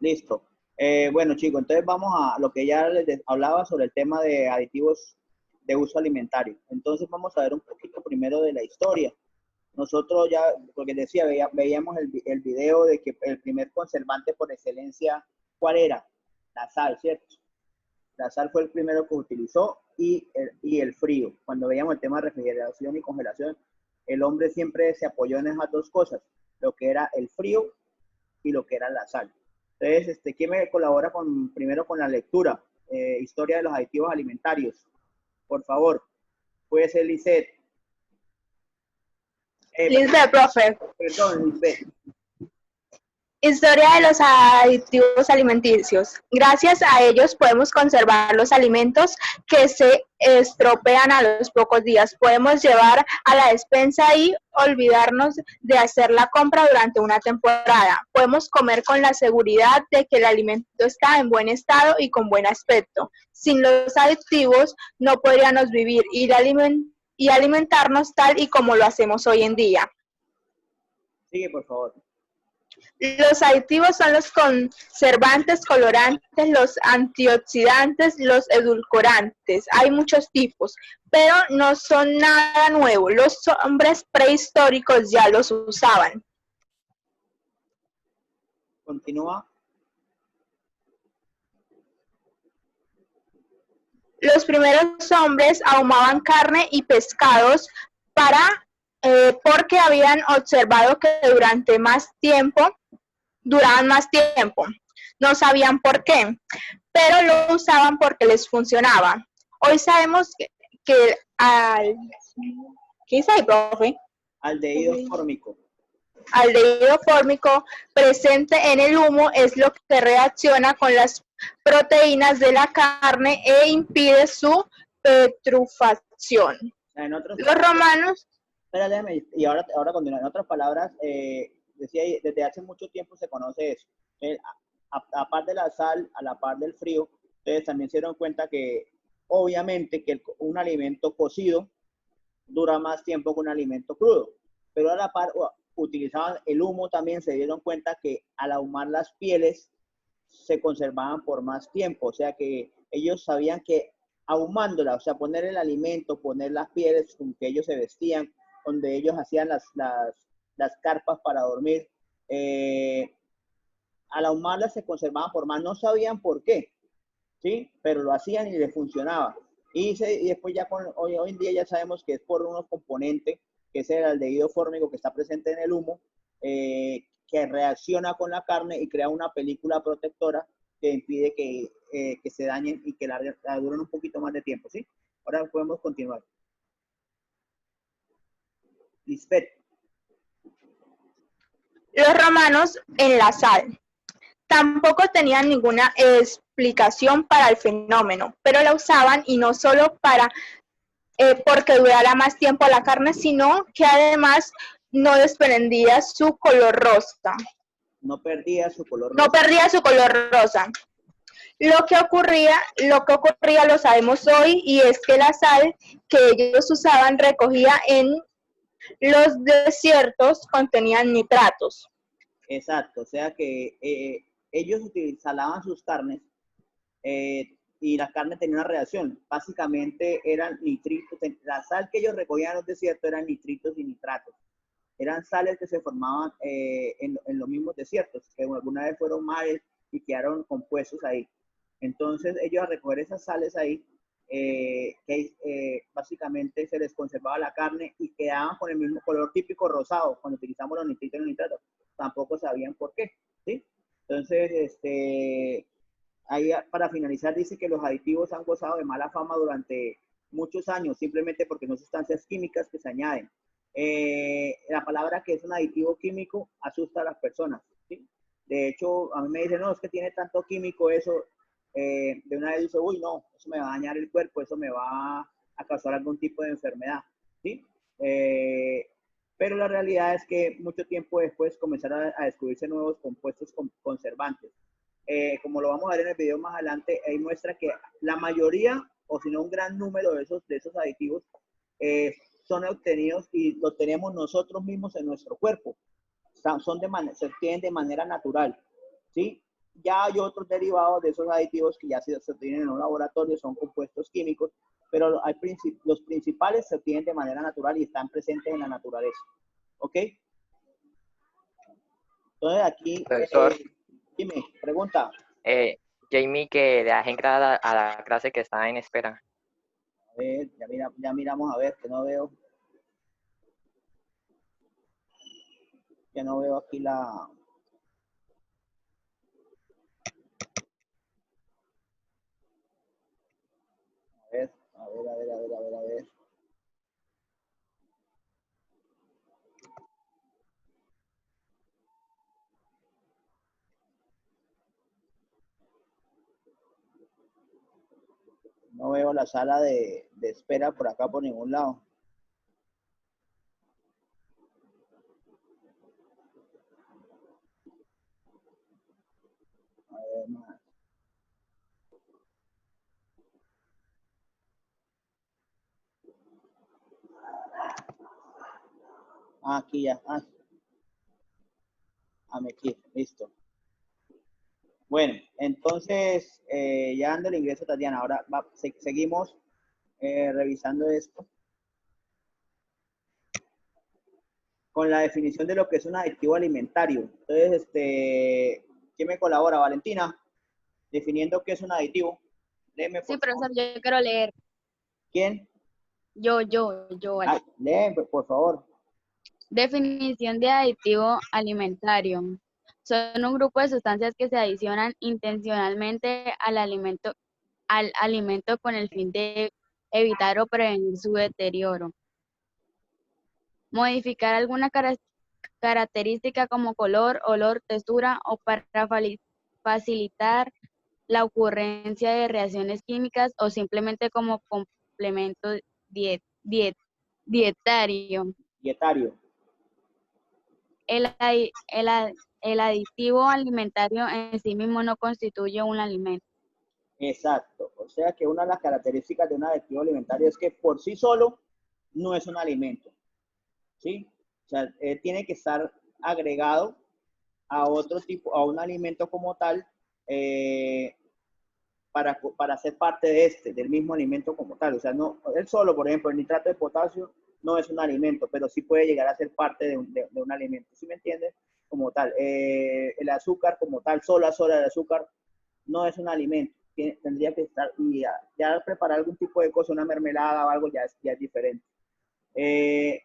Listo. Bueno, chicos, entonces vamos a lo que ya les hablaba sobre el tema de aditivos de uso alimentario. Entonces vamos a ver un poquito primero de la historia. Nosotros ya, porque decía, veíamos el video de que el primer conservante por excelencia, ¿cuál era? La sal, ¿cierto? La sal fue el primero que utilizó y el frío. Cuando veíamos el tema de refrigeración y congelación, el hombre siempre se apoyó en esas dos cosas, lo que era el frío y lo que era la sal. Entonces, ¿quién me colabora primero con la lectura? Historia de los aditivos alimentarios. Por favor, puede ser Lisette. Lisbeth, profe. Perdón, Lisbeth. Historia de los aditivos alimenticios. Gracias a ellos podemos conservar los alimentos que se estropean a los pocos días. Podemos llevar a la despensa y olvidarnos de hacer la compra durante una temporada. Podemos comer con la seguridad de que el alimento está en buen estado y con buen aspecto. Sin los aditivos no podríamos vivir y alimentarnos tal y como lo hacemos hoy en día. Sigue, por favor. Los aditivos son los conservantes, colorantes, los antioxidantes, los edulcorantes. Hay muchos tipos, pero no son nada nuevo. Los hombres prehistóricos ya los usaban. Continúa. Los primeros hombres ahumaban carne y pescados porque habían observado que duraban más tiempo. No sabían por qué, pero lo usaban porque les funcionaba. Hoy sabemos que ¿qué dice ahí, profe? Aldehído fórmico. Aldehído fórmico presente en el humo es lo que reacciona con las proteínas de la carne e impide su petrufacción. Los romanos... Espérate, y ahora continúa. En otras palabras, decía, desde hace mucho tiempo se conoce eso. A par de la sal, a la par del frío, ustedes también se dieron cuenta que obviamente que un alimento cocido dura más tiempo que un alimento crudo, pero a la par utilizaban el humo también, se dieron cuenta que al ahumar las pieles se conservaban por más tiempo, o sea que ellos sabían que ahumándola, o sea, poner el alimento, poner las pieles con que ellos se vestían, donde ellos hacían las carpas para dormir, al ahumarlas se conservaban por más, no sabían por qué, ¿sí? Pero lo hacían y les funcionaba. Y después ya hoy en día ya sabemos que es por unos componentes, que es el aldehído fórmico que está presente en el humo, que reacciona con la carne y crea una película protectora que impide que se dañen y que la duren un poquito más de tiempo, ¿sí? Ahora podemos continuar. Lisbeth. Los romanos en la sal. Tampoco tenían ninguna explicación para el fenómeno, pero la usaban y no solo porque durara más tiempo la carne, sino que además no desprendía su color rosa. No perdía su color rosa. No perdía su color rosa. Lo que ocurría lo sabemos hoy, y es que la sal que ellos usaban recogía en los desiertos contenían nitratos. Exacto, o sea que ellos salaban sus carnes y la carne tenía una reacción. Básicamente eran nitritos, la sal que ellos recogían en los desiertos eran nitritos y nitratos. Eran sales que se formaban en los mismos desiertos, que alguna vez fueron mares y quedaron compuestos ahí. Entonces ellos al recoger esas sales ahí, básicamente se les conservaba la carne y quedaban con el mismo color típico rosado cuando utilizamos los nitritos y los nitratos. Tampoco sabían por qué, ¿sí? Entonces, ahí para finalizar dice que los aditivos han gozado de mala fama durante muchos años, simplemente porque son sustancias químicas que se añaden. La palabra que es un aditivo químico asusta a las personas, ¿sí? De hecho, a mí me dicen, no, es que tiene tanto químico eso, de una vez dice, uy, no, eso me va a dañar el cuerpo, eso me va a causar algún tipo de enfermedad, ¿sí? Pero la realidad es que mucho tiempo después comenzaron a descubrirse nuevos compuestos conservantes. Como lo vamos a ver en el video más adelante, ahí muestra que la mayoría, o si no un gran número de esos aditivos, son obtenidos y los tenemos nosotros mismos en nuestro cuerpo. Se obtienen de manera natural, ¿sí? ya hay otros derivados de esos aditivos que ya se obtienen en un laboratorio, son compuestos químicos, pero los principales se obtienen de manera natural y están presentes en la naturaleza. ¿Ok? Entonces aquí, Profesor, dime, pregunta. Jamie, que le deje entrar a la clase que está en espera. A ver, ya miramos a ver, que no veo. Que no veo aquí la... A ver, a ver. No veo la sala de espera por acá por ningún lado. A ver más. Ah, aquí ya. Aquí, listo. Bueno, entonces, ya dando el ingreso, Tatiana, ahora seguimos revisando esto con la definición de lo que es un aditivo alimentario. Entonces, ¿quién me colabora? Valentina, definiendo qué es un aditivo. Léeme, Sí, por profesor, favor. yo quiero leer. ¿Quién? Yo. Ah, léeme, por favor. Definición de aditivo alimentario. Son un grupo de sustancias que se adicionan intencionalmente al alimento con el fin de evitar o prevenir su deterioro. Modificar alguna característica como color, olor, textura o para facilitar la ocurrencia de reacciones químicas o simplemente como complemento dietario. Dietario. El aditivo alimentario en sí mismo no constituye un alimento. Exacto. O sea que una de las características de un aditivo alimentario es que por sí solo no es un alimento. ¿Sí? O sea, tiene que estar agregado a otro tipo, a un alimento como tal, para ser parte del mismo alimento como tal. O sea, no, él solo, por ejemplo, el nitrato de potasio no es un alimento, pero sí puede llegar a ser parte de un alimento. ¿Sí me entiendes? Como tal. El azúcar como tal, sola de azúcar, no es un alimento. Tendría que estar, y ya preparar algún tipo de cosa, una mermelada o algo, ya es diferente.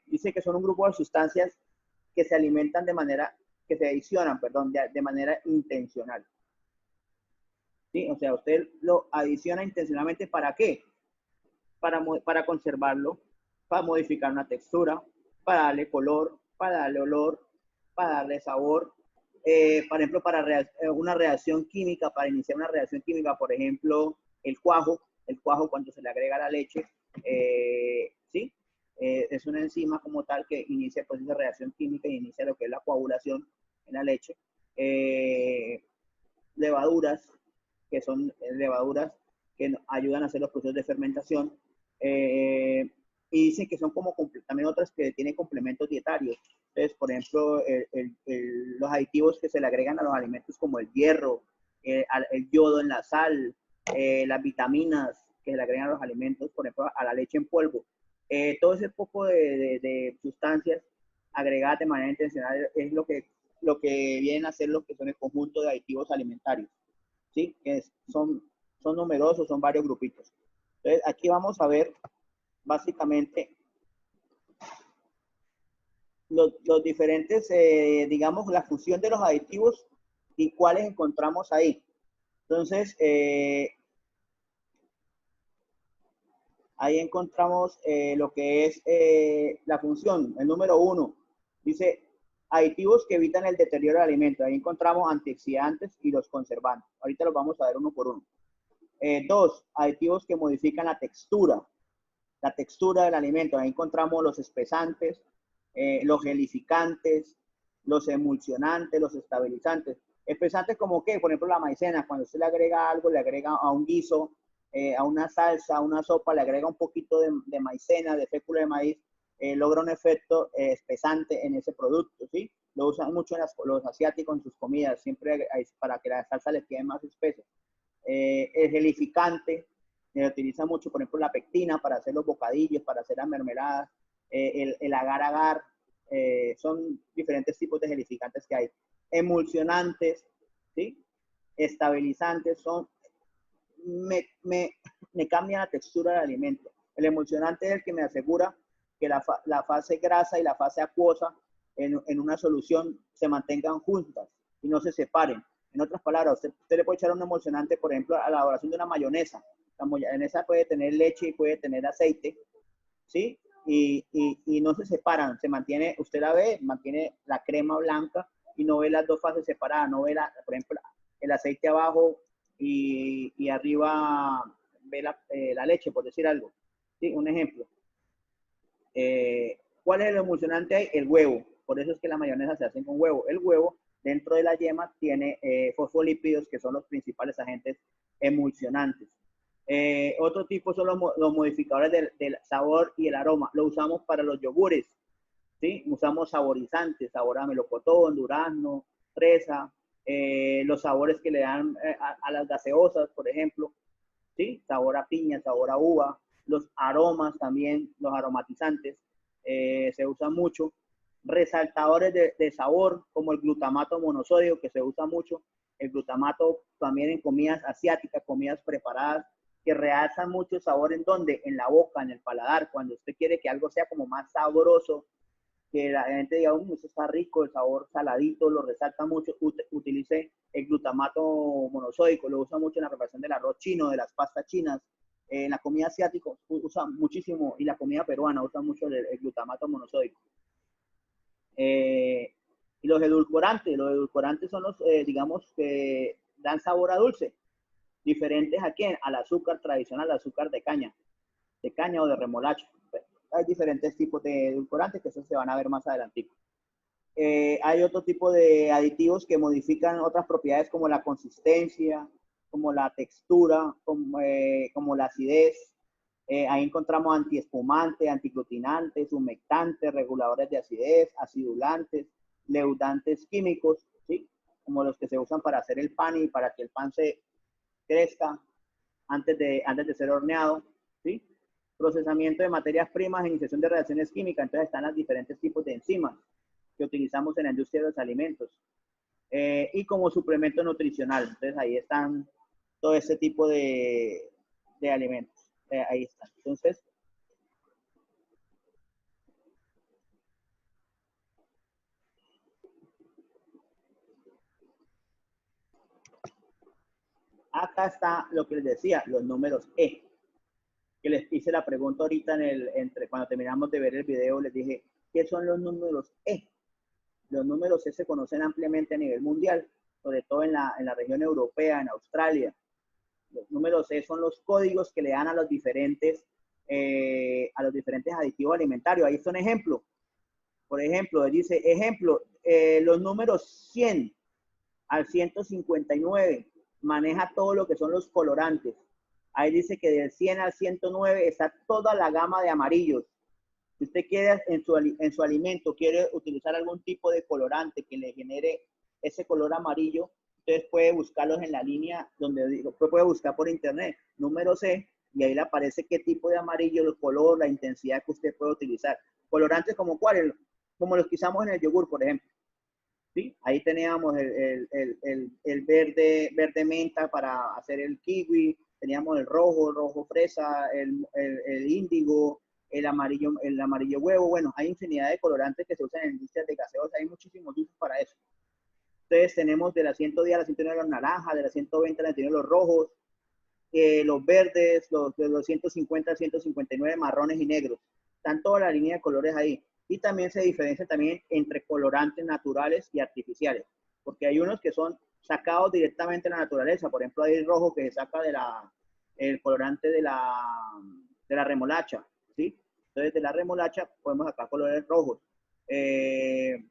Dice que son un grupo de sustancias que se alimentan que se adicionan, perdón, de manera intencional. ¿Sí? O sea, usted lo adiciona intencionalmente, ¿para qué? Para conservarlo, para modificar una textura, para darle color, para darle olor, para darle sabor. Por ejemplo, para una reacción química, para iniciar una reacción química, por ejemplo, el cuajo cuando se le agrega la leche, ¿sí? Es una enzima como tal que inicia pues esa reacción química y inicia lo que es la coagulación en la leche. Levaduras, que son levaduras que ayudan a hacer los procesos de fermentación. Y dicen que son como también otras que tienen complementos dietarios. Entonces, por ejemplo, los aditivos que se le agregan a los alimentos como el hierro, el yodo en la sal, las vitaminas que se le agregan a los alimentos, por ejemplo, a la leche en polvo. Todo ese poco de sustancias agregadas de manera intencional es lo que vienen a ser lo que son el conjunto de aditivos alimentarios. ¿Sí? Son numerosos, son varios grupitos. Entonces, aquí vamos a ver básicamente los diferentes, digamos, la función de los aditivos y cuáles encontramos ahí. Entonces, ahí encontramos lo que es la función, el número 1. Dice, aditivos que evitan el deterioro del alimento. Ahí encontramos antioxidantes y los conservantes. Ahorita los vamos a ver uno por uno. 2, aditivos que modifican la textura del alimento. Ahí encontramos los espesantes, los gelificantes, los emulsionantes, los estabilizantes. Espesantes como qué, por ejemplo, la maicena, cuando usted le agrega algo, le agrega a un guiso, a una salsa, a una sopa, le agrega un poquito de maicena, de fécula de maíz, logra un efecto espesante en ese producto, ¿sí? Lo usan mucho los asiáticos en sus comidas, siempre para que la salsa les quede más espesa. El gelificante, se utiliza mucho, por ejemplo, la pectina para hacer los bocadillos, para hacer las mermeladas, el agar-agar, son diferentes tipos de gelificantes que hay. Emulsionantes, ¿sí? Estabilizantes, me cambian la textura del alimento. El emulsionante es el que me asegura que la fase grasa y la fase acuosa en una solución se mantengan juntas y no se separen. En otras palabras, usted le puede echar un emulsionante, por ejemplo, a la elaboración de una mayonesa. La mayonesa puede tener leche y puede tener aceite, ¿sí? Y no se separan, se mantiene, usted la ve, mantiene la crema blanca y no ve las dos fases separadas, no ve, por ejemplo, el aceite abajo y arriba ve la leche, por decir algo. ¿Sí? Un ejemplo. ¿Cuál es el emulsionante ahí? El huevo. Por eso es que la mayonesa se hace con huevo. El huevo, dentro de la yema, tiene fosfolípidos, que son los principales agentes emulsionantes. Otro tipo son los modificadores del sabor y el aroma. Lo usamos para los yogures, ¿sí? Usamos saborizantes, sabor a melocotón, durazno, fresa, los sabores que le dan a las gaseosas, por ejemplo, ¿sí? Sabor a piña, sabor a uva. Los aromas también, los aromatizantes, se usan mucho. Resaltadores de sabor, como el glutamato monosódico, que se usa mucho. El glutamato también en comidas asiáticas, comidas preparadas, que realzan mucho el sabor. ¿En dónde? En la boca, en el paladar. Cuando usted quiere que algo sea como más sabroso, que la gente diga, eso está rico, el sabor saladito, lo resalta mucho, utilice el glutamato monosódico, lo usa mucho en la preparación del arroz chino, de las pastas chinas. En la comida asiática usa muchísimo, y la comida peruana usa mucho el glutamato monosódico. Y los edulcorantes son los, digamos, que dan sabor a dulce, diferentes a quién, al azúcar tradicional, al azúcar de caña o de remolacha. Hay diferentes tipos de edulcorantes que eso se van a ver más adelante. Hay otro tipo de aditivos que modifican otras propiedades como la consistencia, como la textura, como la acidez. Ahí encontramos antiespumantes, antiglutinantes, humectantes, reguladores de acidez, acidulantes, leudantes químicos, ¿sí? Como los que se usan para hacer el pan y para que el pan se crezca antes de ser horneado, ¿sí? Procesamiento de materias primas, iniciación de reacciones químicas. Entonces están los diferentes tipos de enzimas que utilizamos en la industria de los alimentos. Y como suplemento nutricional. Entonces ahí están todo ese tipo de alimentos. Ahí están. Entonces, acá está lo que les decía, los números E. Que les hice la pregunta ahorita cuando terminamos de ver el video, les dije, ¿qué son los números E? Los números E se conocen ampliamente a nivel mundial, sobre todo en la región europea, en Australia. Los números E son los códigos que le dan a los diferentes aditivos alimentarios. Ahí son ejemplos. Por ejemplo, dice, los números 100 al 159 maneja todo lo que son los colorantes. Ahí dice que del 100 al 109 está toda la gama de amarillos. Si usted quiere en su alimento, quiere utilizar algún tipo de colorante que le genere ese color amarillo, entonces puede buscarlos en la línea donde digo, puede buscar por internet, número C, y ahí le aparece qué tipo de amarillo, el color, la intensidad que usted puede utilizar. Colorantes como cuáles, como los que usamos en el yogur, por ejemplo. ¿Sí? Ahí teníamos el verde menta para hacer el kiwi, teníamos el rojo fresa, el índigo, el amarillo huevo. Bueno, hay infinidad de colorantes que se usan en industrias de gaseosa, hay muchísimos usos para eso. Entonces tenemos de la 110 a la 109 los naranjas, de la 120 a la 109 los rojos, los verdes, de los 150 a 159 marrones y negros. Están toda la línea de colores ahí. Y también se diferencia también entre colorantes naturales y artificiales, porque hay unos que son sacados directamente de la naturaleza. Por ejemplo, hay el rojo que se saca el colorante de la remolacha, ¿sí? Entonces, de la remolacha podemos sacar colores rojos. El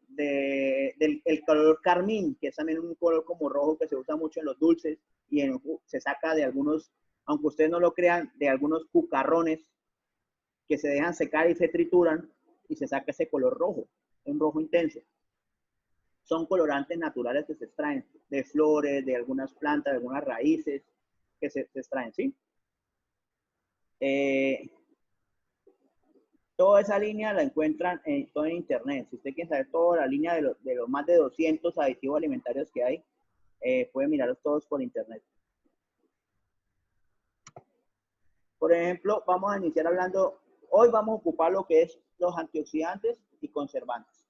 color carmín, que es también un color como rojo que se usa mucho en los dulces y se saca de algunos, aunque ustedes no lo crean, de algunos cucarrones que se dejan secar y se trituran y se saca ese color rojo, un rojo intenso. son colorantes naturales que se extraen de flores, de algunas plantas, de algunas raíces que se extraen, ¿sí? Toda esa línea la encuentran en todo en internet. Si usted quiere saber toda la línea de los más de 200 aditivos alimentarios que hay, puede mirarlos todos por internet. Por ejemplo, vamos a iniciar hablando, hoy vamos a ocupar lo que es los antioxidantes y conservantes.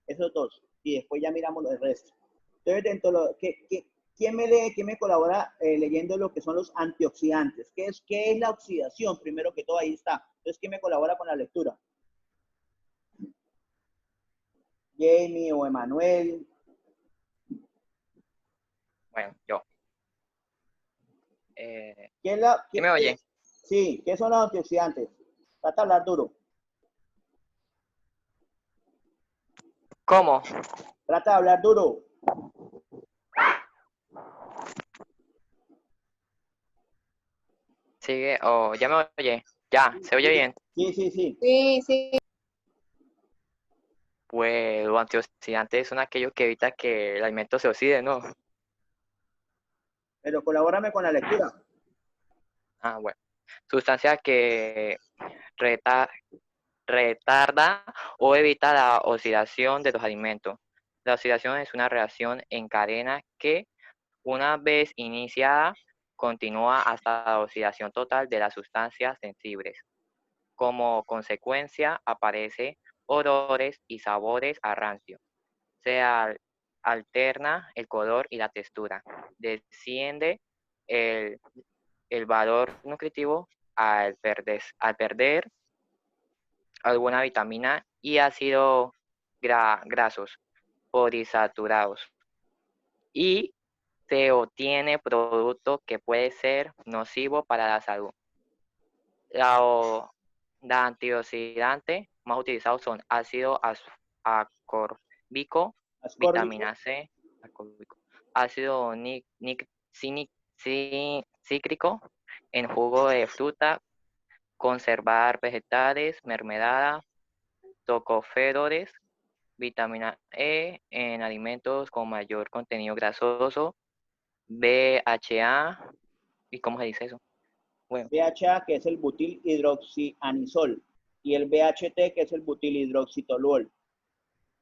Esos dos. Y después ya miramos el resto. Entonces, dentro de lo, ¿quién me lee, quién me colabora leyendo lo que son los antioxidantes? ¿Qué es la oxidación? Primero que todo, ahí está. Entonces, ¿quién me colabora con la lectura? Jamie o Emanuel. Bueno, yo. ¿Quién me oye? Sí, ¿qué son los antioxidantes? Trata de hablar duro. ¿Cómo? Trata de hablar duro. Sigue, o ya me oye. Ya, ¿se oye bien? Sí, sí, sí. Sí, sí. Pues los antioxidantes son aquellos que evitan que el alimento se oxide, ¿no? Pero colabórame con la lectura. Ah, bueno. Sustancia que retarda o evita la oxidación de los alimentos. La oxidación es una reacción en cadena que, una vez iniciada, continúa hasta la oxidación total de las sustancias sensibles. Como consecuencia, aparecen olores y sabores a rancio. Se alterna el color y la textura. Desciende el, el valor nutritivo al perder alguna vitamina y ácidos grasos polisaturados. Y se obtiene producto que puede ser nocivo para la salud. Los antioxidantes más utilizados son ácido ascórbico, vitamina C, ácido cítrico en jugo de fruta, conservar vegetales, mermelada, tocoferoles, vitamina E en alimentos con mayor contenido grasoso, BHA, ¿y cómo se dice eso? Bueno, BHA, que es el butil hidroxianisol, y el BHT, que es el butil hidroxitoluol.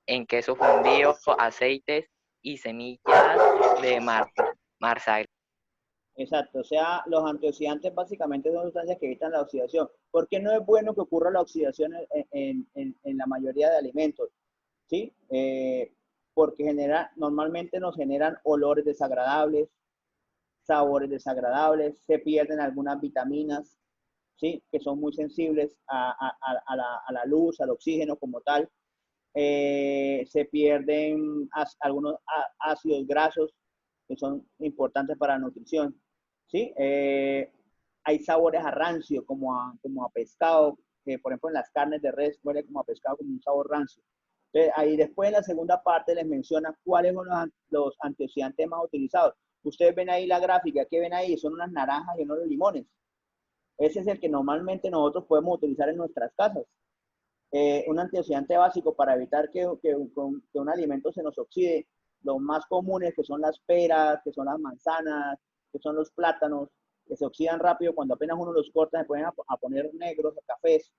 en queso fundido, aceites y semillas de marzal. Exacto, o sea, los antioxidantes básicamente son sustancias que evitan la oxidación. ¿Por qué no es bueno que ocurra la oxidación en la mayoría de alimentos? ¿Sí? Porque normalmente nos generan olores desagradables, sabores desagradables, se pierden algunas vitaminas, ¿sí? Que son muy sensibles a la luz, al oxígeno como tal. Se pierden algunos ácidos grasos que son importantes para la nutrición, ¿sí? Hay sabores a rancio, como a pescado, que por ejemplo en las carnes de res huele como a pescado, como un sabor rancio. Entonces, ahí después en la segunda parte les menciona cuáles son los antioxidantes más utilizados. Ustedes ven ahí la gráfica, ¿qué ven ahí? Son unas naranjas y unos limones. Ese es el que normalmente nosotros podemos utilizar en nuestras casas. Un antioxidante básico para evitar que un alimento se nos oxide. Los más comunes, que son las peras, que son las manzanas, que son los plátanos, que se oxidan rápido cuando apenas uno los corta, se pueden a poner negros o cafés.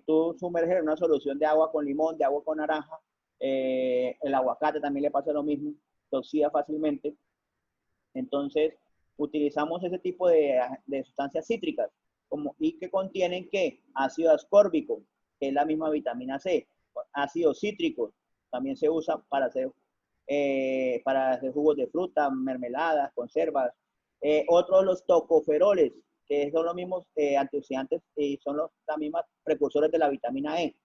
Tú sumerges en una solución de agua con limón, de agua con naranja. El aguacate también le pasa lo mismo, se oxida fácilmente. Entonces, utilizamos ese tipo de sustancias cítricas y que contienen ¿qué? Ácido ascórbico, que es la misma vitamina C. Ácido cítrico también se usa para hacer jugos de fruta, mermeladas, conservas. Otros los tocoferoles, que son los mismos antioxidantes y son los mismos precursores de la vitamina E.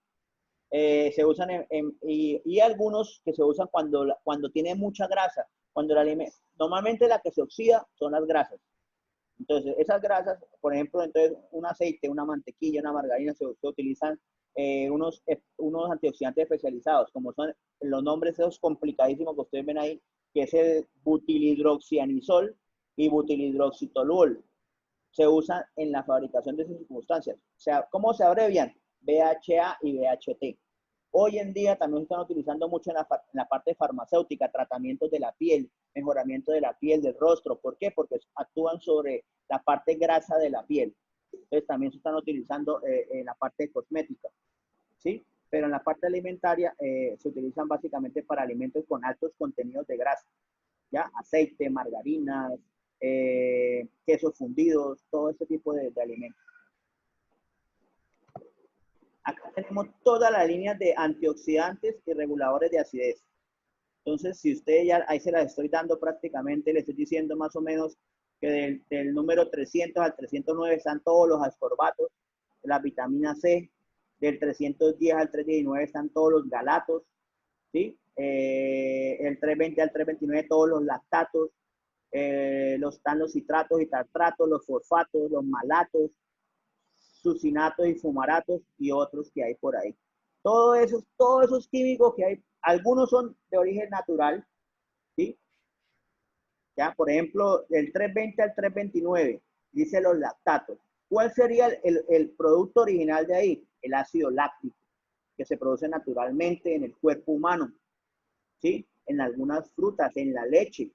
Se usan y algunos que se usan cuando tiene mucha grasa. Cuando el alimento, normalmente la que se oxida son las grasas. Entonces, esas grasas, por ejemplo, entonces un aceite, una mantequilla, una margarina, se utilizan unos antioxidantes especializados, como son los nombres esos complicadísimos que ustedes ven ahí, que es el butilhidroxianisol y butilhidroxitoluol. Se usan en la fabricación de esas sustancias. O sea, ¿cómo se abrevian? BHA y BHT. Hoy en día también se están utilizando mucho en la parte farmacéutica, tratamientos de la piel, mejoramiento de la piel, del rostro. ¿Por qué? Porque actúan sobre la parte grasa de la piel. Entonces también se están utilizando en la parte cosmética, ¿sí? Pero en la parte alimentaria se utilizan básicamente para alimentos con altos contenidos de grasa, ¿ya? Aceite, margarinas, quesos fundidos, todo ese tipo de alimentos. Acá tenemos todas las líneas de antioxidantes y reguladores de acidez. Entonces, si usted ya, ahí se las estoy dando prácticamente, le estoy diciendo más o menos que del número 300 al 309 están todos los ascorbatos, la vitamina C, del 310 al 319 están todos los galatos, ¿sí? El 320 al 329 todos los lactatos, están los citratos y tartratos, los fosfatos, los malatos, sucinatos y fumaratos y otros que hay por ahí. Todos esos químicos que hay, algunos son de origen natural, ¿sí? Ya, por ejemplo, del 320 al 329, dice los lactatos. ¿Cuál sería el producto original de ahí? El ácido láctico, que se produce naturalmente en el cuerpo humano, ¿sí? En algunas frutas, en la leche,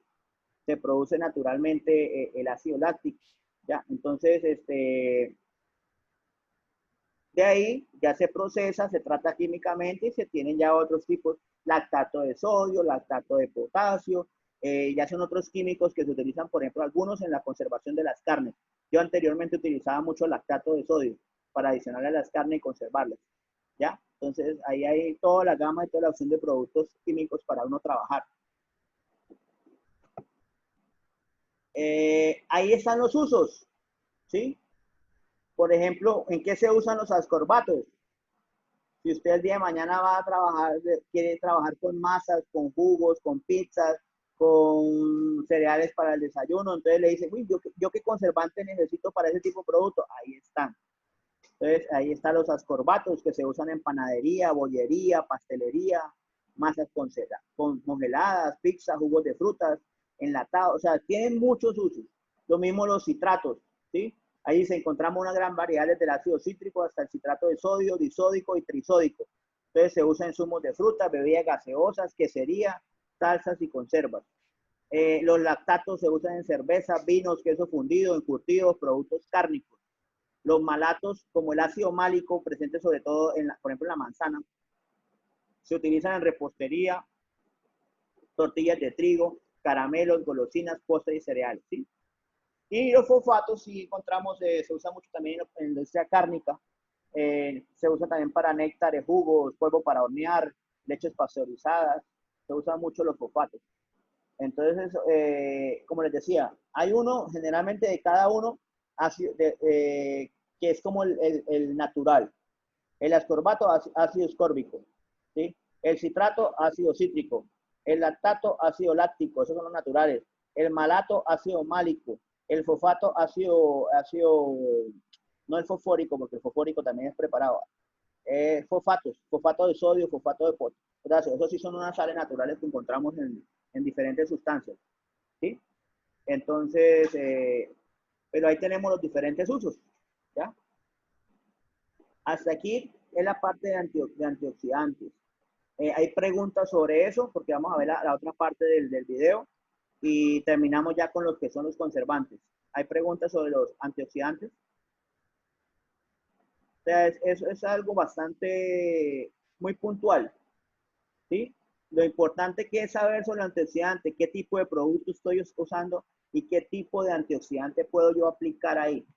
se produce naturalmente el ácido láctico, ¿ya? Entonces, de ahí ya se procesa, se trata químicamente y se tienen ya otros tipos, lactato de sodio, lactato de potasio, ya son otros químicos que se utilizan, por ejemplo, algunos en la conservación de las carnes. Yo anteriormente utilizaba mucho lactato de sodio para adicionarle a las carnes y conservarlas, ¿ya? Entonces, ahí hay toda la gama y toda la opción de productos químicos para uno trabajar. Ahí están los usos, ¿sí? Por ejemplo, ¿en qué se usan los ascorbatos? Si usted el día de mañana va a trabajar, quiere trabajar con masas, con jugos, con pizzas, con cereales para el desayuno, entonces le dice, uy, yo qué conservante necesito para ese tipo de producto. Ahí están. Entonces, ahí están los ascorbatos que se usan en panadería, bollería, pastelería, masas congeladas, pizza, jugos de frutas, enlatados, o sea, tienen muchos usos. Lo mismo los citratos, ¿sí? Ahí se encontramos una gran variedad desde el ácido cítrico hasta el citrato de sodio, disódico y trisódico. Entonces se usa en zumos de frutas, bebidas gaseosas, quesería, salsas y conservas. Los lactatos se usan en cerveza, vinos, queso fundido, encurtidos, productos cárnicos. Los malatos, como el ácido málico, presente sobre todo, por ejemplo, en la manzana, se utilizan en repostería, tortillas de trigo, caramelos, golosinas, postres y cereales, ¿sí? Y los fosfatos, sí encontramos, se usa mucho también en la industria cárnica, se usa también para néctares, jugos, polvo para hornear, leches pasteurizadas, se usan mucho los fosfatos. Entonces, como les decía, hay uno, generalmente de cada uno, que es como el natural. El ascorbato, ácido ascórbico, ¿sí? El citrato, ácido cítrico. El lactato, ácido láctico, esos son los naturales. El malato, ácido málico. El fosfato, ácido, no el fosfórico, porque el fosfórico también es preparado. Fosfato de sodio, fosfato de potasio. Esos sí son unas sales naturales que encontramos en diferentes sustancias, ¿sí? Entonces, pero ahí tenemos los diferentes usos, ¿ya? Hasta aquí es la parte de antioxidantes. Hay preguntas sobre eso, porque vamos a ver la otra parte del video y terminamos ya con los que son los conservantes. ¿Hay preguntas sobre los antioxidantes? O sea, es algo bastante, muy puntual, ¿sí? Lo importante que es saber sobre el antioxidante, qué tipo de producto estoy usando y qué tipo de antioxidante puedo yo aplicar ahí.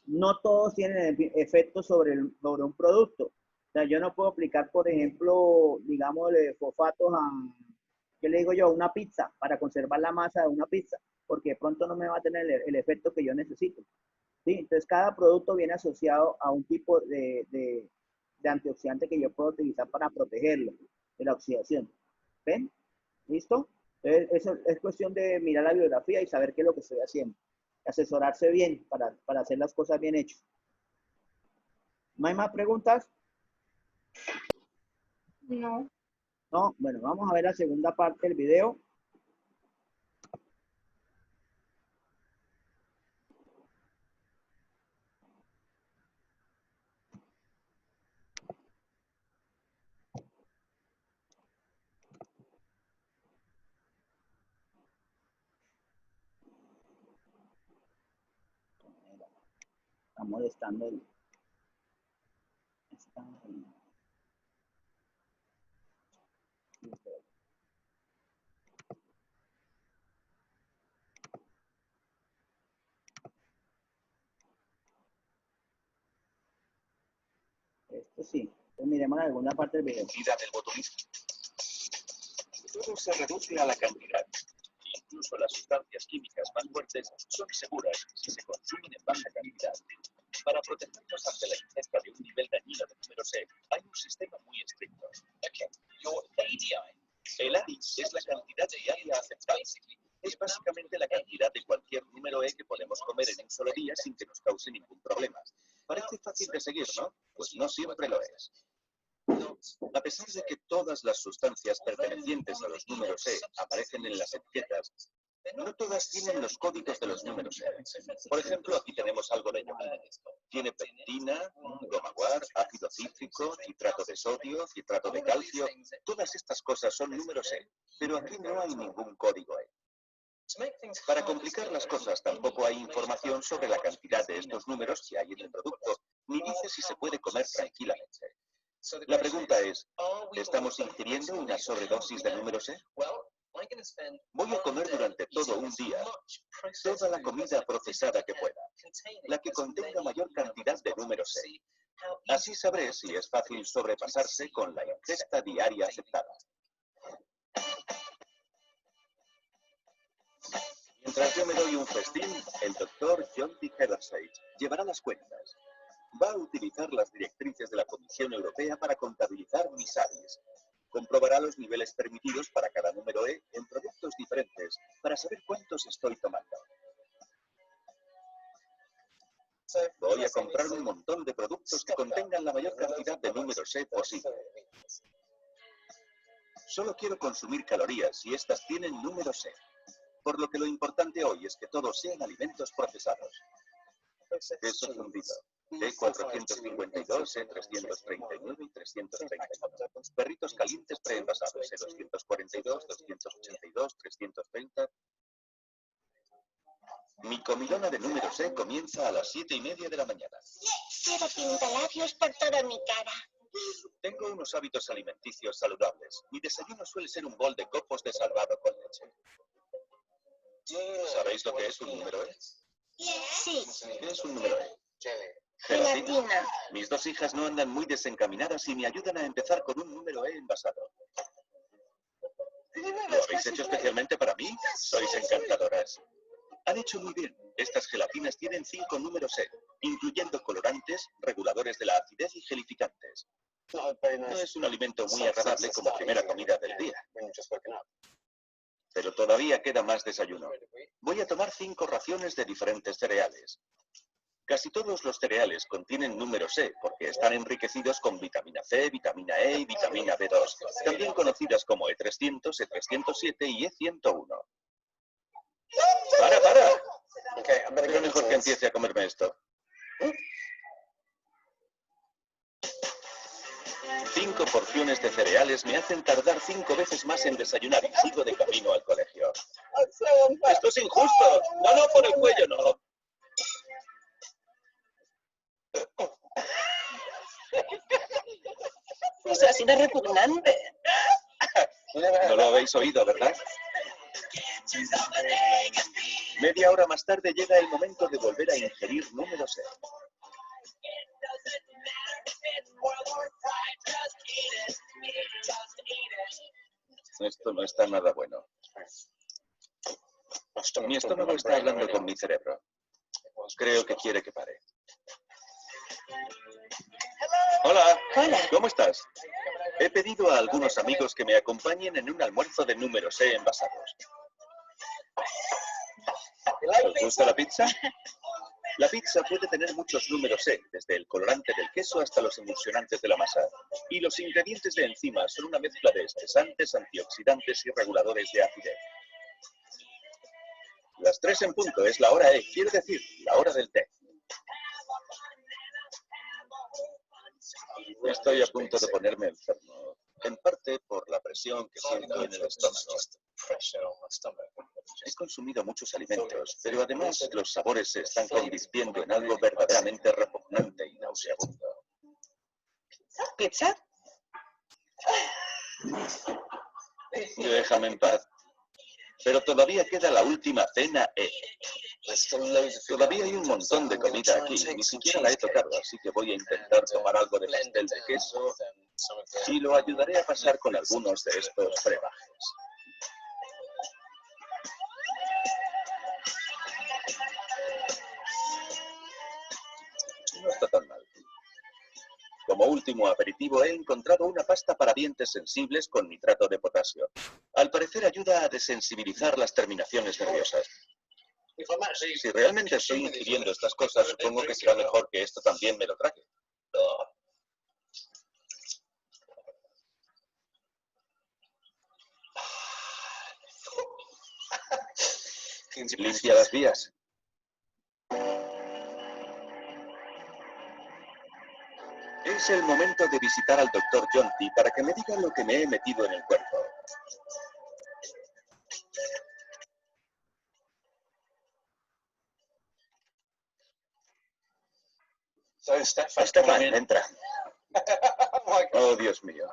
No todos tienen efectos sobre un producto. O sea, yo no puedo aplicar, por ejemplo, digamos, fosfatos a, ¿qué le digo yo? Una pizza, para conservar la masa de una pizza, porque de pronto no me va a tener el efecto que yo necesito, ¿sí? Entonces, cada producto viene asociado a un tipo de antioxidante que yo puedo utilizar para protegerlo de la oxidación. ¿Ven? ¿Listo? Entonces, eso es cuestión de mirar la bibliografía y saber qué es lo que estoy haciendo. Asesorarse bien para hacer las cosas bien hechas. ¿No hay más preguntas? No. No, bueno, vamos a ver la segunda parte del video. Está molestando el... Esto sí. Entonces miremos alguna parte del video. Vida del botulismo. Todo se reduce a la cantidad. Incluso las sustancias químicas más fuertes son seguras si se consumen en baja cantidad. Para protegernos ante la ingesta de un nivel dañino de número C, hay un sistema muy estricto. El ADI es la cantidad diaria aceptable. Es básicamente la cantidad de cualquier número E que podemos comer en un solo día sin que nos cause ningún problema. Parece fácil de seguir, ¿no? Pues no siempre lo es. A pesar de que todas las sustancias pertenecientes a los números E aparecen en las etiquetas, no todas tienen los códigos de los números E. Por ejemplo, aquí tenemos algo de yogur. Tiene pectina, goma guar, ácido cítrico, citrato de sodio, citrato de calcio. Todas estas cosas son números E, pero aquí no hay ningún código E. Para complicar las cosas, tampoco hay información sobre la cantidad de estos números que hay en el producto, ni dice si se puede comer tranquilamente. La pregunta es, ¿estamos ingiriendo una sobredosis de números E? Voy a comer durante todo un día toda la comida procesada que pueda, la que contenga mayor cantidad de números E. Así sabré si es fácil sobrepasarse con la ingesta diaria aceptada. Mientras yo me doy un festín, el doctor John D. Hethersage llevará las cuentas. Va a utilizar las directrices de la Comisión Europea para contabilizar mis ADIs. Comprobará los niveles permitidos para cada número E en productos diferentes para saber cuántos estoy tomando. Voy a comprar un montón de productos que contengan la mayor cantidad de números E posible. Solo quiero consumir calorías y estas tienen números E. Por lo que lo importante hoy es que todos sean alimentos procesados. Queso fundido. E452, E339 y 339. Perritos calientes preenvasados. E242, 282, 330. Mi comilona de números E comienza a las 7:30 de la mañana. Quiero pintalabios por toda mi cara. Tengo unos hábitos alimenticios saludables. Mi desayuno suele ser un bol de copos de salvado con leche. ¿Sabéis lo que es un número E? Sí, ¿Qué es un número E? Gelatina. gelatina. Mis dos hijas no andan muy desencaminadas y me ayudan a empezar con un número E envasado. ¿Lo habéis hecho especialmente para mí? Sois encantadoras. Han hecho muy bien. Estas gelatinas tienen 5 números E, incluyendo colorantes, reguladores de la acidez y gelificantes. No es un alimento muy agradable como primera comida del día. Pero todavía queda más desayuno. Voy a tomar 5 raciones de diferentes cereales. Casi todos los cereales contienen números E porque están enriquecidos con vitamina C, vitamina E y vitamina B2, también conocidas como E300, E307 y E101. ¡Para! Pero mejor que empiece a comerme esto. 5 porciones de cereales me hacen tardar 5 veces más en desayunar y sigo de camino al colegio. ¡Esto es injusto! No, por el cuello, no. Eso ha sido repugnante. No lo habéis oído, ¿verdad? Media hora más tarde llega el momento de volver a ingerir números E. Esto no está nada bueno. Mi estómago está hablando con mi cerebro. Creo que quiere que pare. Hola. Hola. ¿Cómo estás? He pedido a algunos amigos que me acompañen en un almuerzo de números E envasados. ¿Os gusta la pizza? La pizza puede tener muchos números E, desde el colorante del queso hasta los emulsionantes de la masa. Y los ingredientes de encima son una mezcla de espesantes, antioxidantes y reguladores de acidez. Las 3 en punto es la hora E, quiero decir, la hora del té. Estoy a punto de ponerme enfermo, en parte por la presión que siento en el estómago. He consumido muchos alimentos, pero además los sabores se están convirtiendo en algo verdaderamente repugnante y nauseabundo. ¿Pizza? Déjame en paz. Pero todavía queda la última cena E. Todavía hay un montón de comida aquí, ni siquiera la he tocado, así que voy a intentar tomar algo de pastel de queso y lo ayudaré a pasar con algunos de estos brebajes. No está tan mal. Como último aperitivo he encontrado una pasta para dientes sensibles con nitrato de potasio. Al parecer ayuda a desensibilizar las terminaciones nerviosas. Si realmente estoy ingiriendo estas cosas, supongo que será mejor que esto también me lo trague. Limpia las vías. Es el momento de visitar al Dr. Jonty para que me diga lo que me he metido en el cuerpo. Estefan, entra. Oh, Dios mío.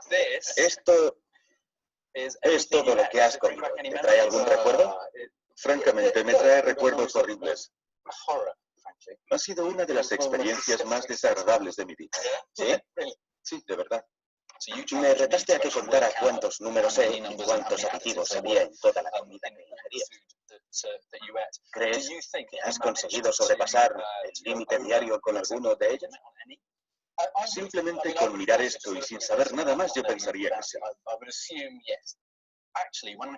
Esto es todo lo que has comido. ¿Te trae algún recuerdo? Francamente, me trae recuerdos horribles. Ha sido una de las experiencias más desagradables de mi vida. ¿Sí? Sí, de verdad. Me retaste a que contara cuántos números sé y cuántos aditivos había en toda la comida que ingerías. ¿Crees que has conseguido sobrepasar el límite diario con alguno de ellos? Simplemente con mirar esto y sin saber nada más yo pensaría que sí.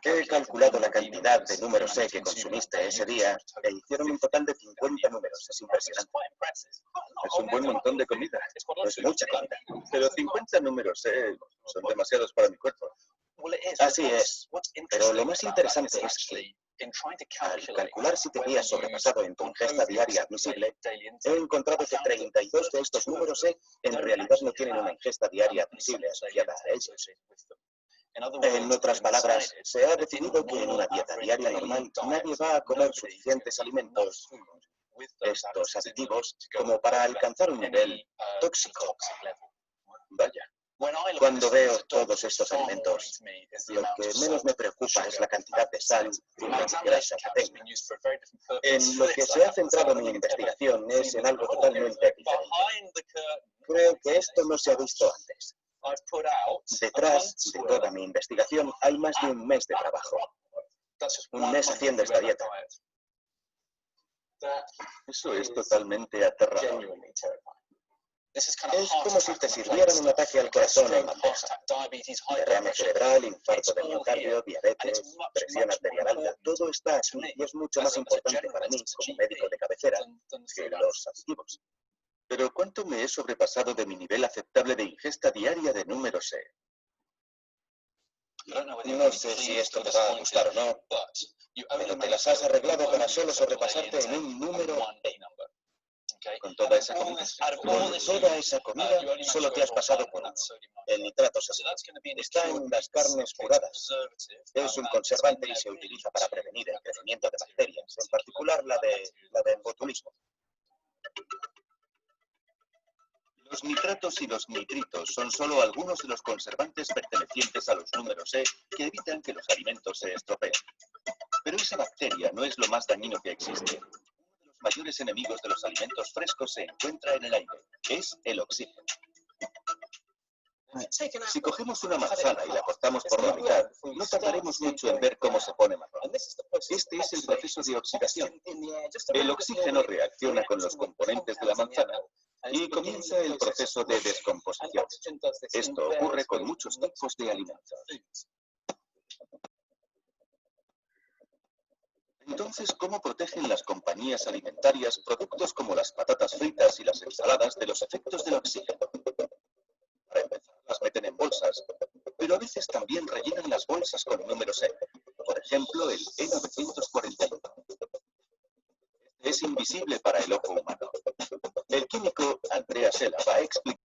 He calculado la cantidad de números E que consumiste ese día e hicieron un total de 50 números. Es impresionante. Es un buen montón de comida. Es mucha comida. Pero 50 números E son demasiados para mi cuerpo. Así es. Pero lo más interesante es que al calcular si te habías sobrepasado en tu ingesta diaria admisible, he encontrado que 32 de estos números E en realidad no tienen una ingesta diaria admisible asociada a ellos. En otras palabras, se ha definido que en una dieta diaria normal nadie va a comer suficientes alimentos, estos aditivos, como para alcanzar un nivel tóxico. Vaya. Cuando veo todos estos alimentos, lo que menos me preocupa es la cantidad de sal y grasa que tengan. En lo que se ha centrado mi investigación es en algo totalmente diferente. Creo que esto no se ha visto antes. Detrás de toda mi investigación hay más de un mes de trabajo. Un mes haciendo esta dieta. Eso es totalmente aterrador. Es como si te sirvieran un ataque al corazón en bandeja. Derrame cerebral, infarto de miocardio, diabetes, presión arterial alta. Todo está aquí y es mucho más importante para mí como médico de cabecera que los aditivos. Pero ¿cuánto me he sobrepasado de mi nivel aceptable de ingesta diaria de números E? No sé si esto te va a gustar o no, pero te las has arreglado para solo sobrepasarte en un número E. Con toda esa comida. Con toda esa comida solo te has pasado por uno. El nitrato sódico. Está en las carnes curadas. Es un conservante y se utiliza para prevenir el crecimiento de bacterias, en particular la del botulismo. Los nitratos y los nitritos son solo algunos de los conservantes pertenecientes a los números E que evitan que los alimentos se estropeen. Pero esa bacteria no es lo más dañino que existe. Uno de los mayores enemigos de los alimentos frescos se encuentra en el aire. Es el oxígeno. Si cogemos una manzana y la cortamos por la mitad, no tardaremos mucho en ver cómo se pone marrón. Este es el proceso de oxidación. El oxígeno reacciona con los componentes de la manzana y comienza el proceso de descomposición. Esto ocurre con muchos tipos de alimentos. Entonces, ¿cómo protegen las compañías alimentarias productos como las patatas fritas y las ensaladas de los efectos del oxígeno? Para empezar, las meten en bolsas, pero a veces también rellenan las bolsas con números E. Por ejemplo, el E941. Es invisible para el ojo humano. El químico Andrea Sela va a explicar